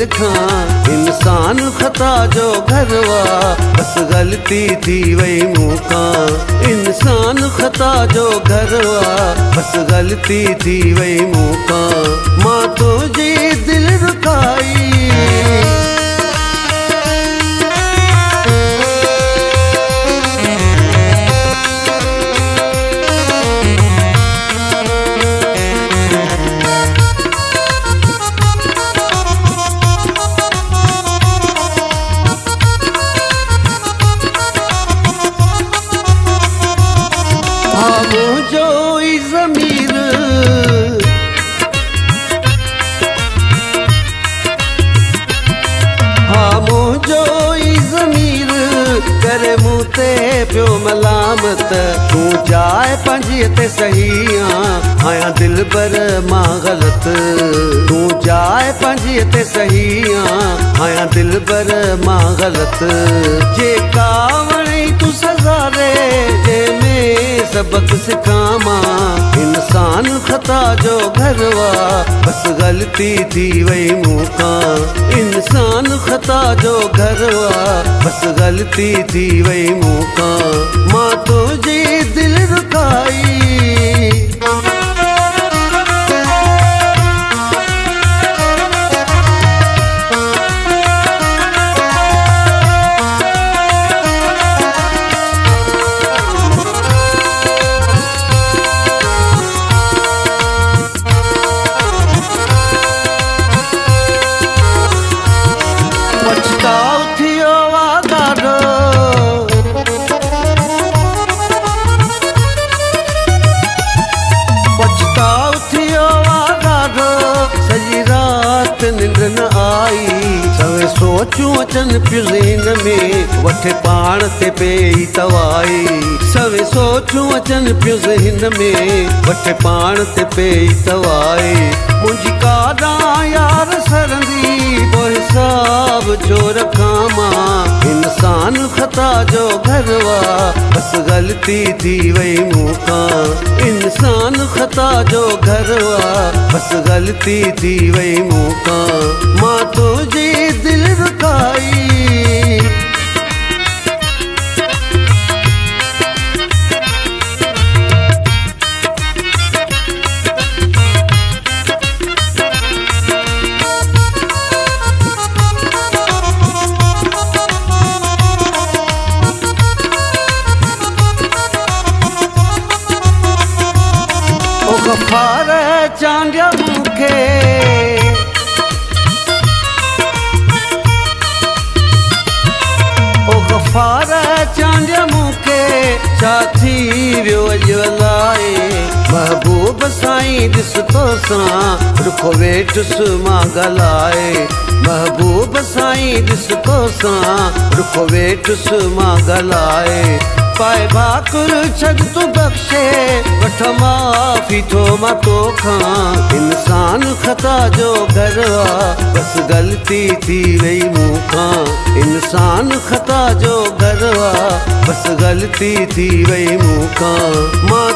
दिल खां इंसान ख़ता जो घरवा बस गलती थी वई मूं खां इंसान ख़ता जो घरवा बस गलती थी वई मूं खां मां तुझी दिल रुकाई मुझो ई ज़मीर मुझो ई ज़मीर करे मूं ते पियो मलामत तूं जाए पंहिंजीअ ते सही आहियां दिल बर मां ग़लत तूं जाए पंहिंजीअ ते सही आहियां दिल बर मां ग़लत जेका वणे तूं सज़ा रे जंहिंमें सबक सिखां इंसान ख़ता जो घरवा बस गलती थी वई मूं खां इंसान ख़ता जो घरवा बस गलती थी वई मूं खां मां तुझी दिल रुकाई पछताओ थियो ॾाढो पछताओ थियो ॾाढो सॼी राति निंड न आई सवे सोचूं अचनि पियूं ज़हन में वठे पाण ते पेई तवाई सवे सोचूं अचनि पियूं ज़हन में वठे पाण ते पेई तवाई मुंहिंजी काॾां यार सरंदी पोइ हिसाब छो रखां मां इंसान ख़ता जो घरवा बस गलती थी वई मूं खां इंसान ख़ता जो घरवा बस गलती थी वई मूं खां मां तुझी दिल रुकाई गफ़ार चांडिया मूंखे ओ गफ़ार चांडिया मूंखे छा थी वियो अॼु अलाए महबूब साईं ॾिस तोसां रुखो वेठुसि मां ॻाल्हाए महबूब साईं ॾिस तोसां रुखो वेठुसि मां ॻाल्हाए पाए भाकुर छॾ तूं बख़्शे वठ माफ़ी थो मां तोखां इंसान ख़ता जो घरवा बस गलती थी वई मूं खां इंसान ख़ता जो घरवा बस गलती थी वई मूं खां मां